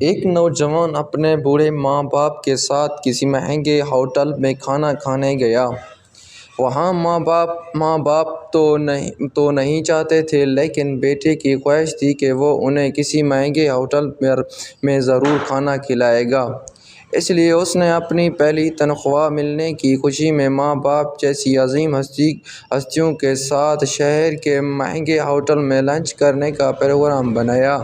ایک نوجوان اپنے بوڑھے ماں باپ کے ساتھ کسی مہنگے ہوٹل میں کھانا کھانے گیا۔ وہاں ماں باپ تو نہیں چاہتے تھے، لیکن بیٹے کی خواہش تھی کہ وہ انہیں کسی مہنگے ہوٹل میں ضرور کھانا کھلائے گا۔ اس لیے اس نے اپنی پہلی تنخواہ ملنے کی خوشی میں ماں باپ جیسی عظیم ہستیوں کے ساتھ شہر کے مہنگے ہوٹل میں لنچ کرنے کا پروگرام بنایا۔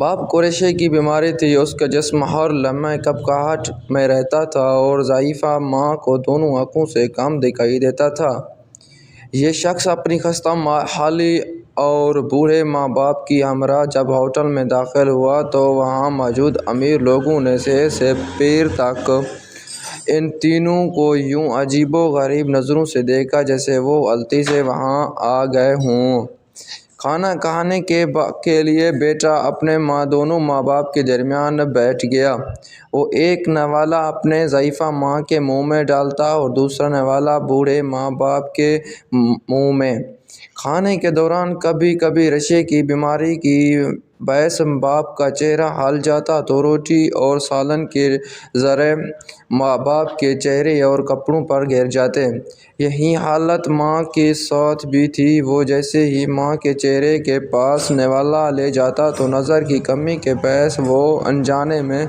باپ کو ریشے کی بیماری تھی، اس کا جسم ہر لمحے کپکپاہٹ میں رہتا تھا اور ضعیفہ ماں کو دونوں آنکھوں سے کم دکھائی دیتا تھا۔ یہ شخص اپنی خستہ حالی اور بوڑھے ماں باپ کے ہمراہ جب ہوٹل میں داخل ہوا تو وہاں موجود امیر لوگوں نے سر سے پیر تک ان تینوں کو یوں عجیب و غریب نظروں سے دیکھا جیسے وہ غلطی سے وہاں آ گئے ہوں۔ کھانا کھانے کے لیے بیٹا اپنے دونوں ماں باپ کے درمیان بیٹھ گیا۔ وہ ایک نوالا اپنے ضعیفہ ماں کے منہ میں ڈالتا اور دوسرا نوالا بوڑھے ماں باپ کے منہ میں۔ کھانے کے دوران کبھی کبھی ریشے کی بیماری کی باعث باپ کا چہرہ ہل جاتا تو روٹی اور سالن کے ذرے ماں باپ کے چہرے اور کپڑوں پر گر جاتے۔ یہی حالت ماں کے ساتھ بھی تھی۔ وہ جیسے ہی ماں کے چہرے کے پاس نوالا لے جاتا تو نظر کی کمی کے باعث وہ انجانے میں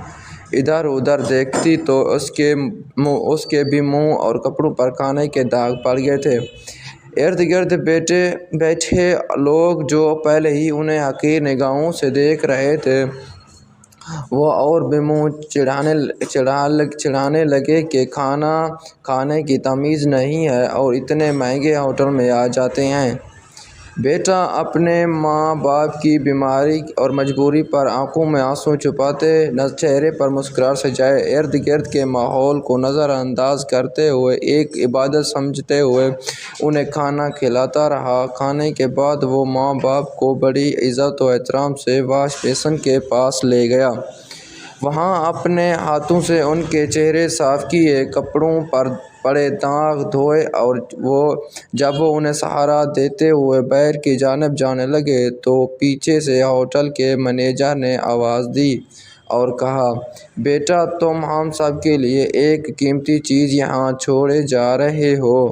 ادھر ادھر دیکھتی تو اس کے بھی منہ اور کپڑوں پر کھانے کے داغ پڑ گئے تھے۔ ارد گرد بیٹھے لوگ جو پہلے ہی انہیں حقیر نگاہوں سے دیکھ رہے تھے، وہ اور بھی منہ چڑھانے لگے کہ کھانا کھانے کی تمیز نہیں ہے اور اتنے مہنگے ہوٹل میں آ جاتے ہیں۔ بیٹا اپنے ماں باپ کی بیماری اور مجبوری پر آنکھوں میں آنسو چھپاتے، چہرے پر مسکراہٹ سجائے، ارد گرد کے ماحول کو نظر انداز کرتے ہوئے ایک عبادت سمجھتے ہوئے انہیں کھانا کھلاتا رہا۔ کھانے کے بعد وہ ماں باپ کو بڑی عزت و احترام سے واش بیسن کے پاس لے گیا۔ وہاں اپنے ہاتھوں سے ان کے چہرے صاف کیے، کپڑوں پر پڑے داغ دھوئے اور جب وہ انہیں سہارا دیتے ہوئے باہر کی جانب جانے لگے تو پیچھے سے ہوٹل کے مینیجر نے آواز دی اور کہا، بیٹا تم ہم سب کے لیے ایک قیمتی چیز یہاں چھوڑے جا رہے ہو۔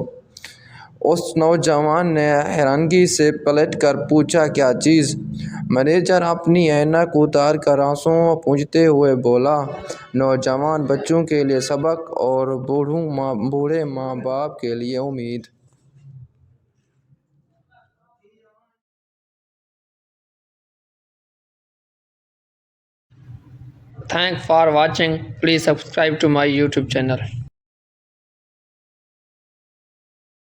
اس نوجوان نے حیرانگی سے پلٹ کر پوچھا، کیا چیز؟ مینیجر اپنی اینک اتار کر آنسو پوچھتے ہوئے بولا، نوجوان بچوں کے لیے سبق اور بوڑھے ماں باپ کے لیے امید۔ Thanks for watching. Please subscribe to my YouTube channel.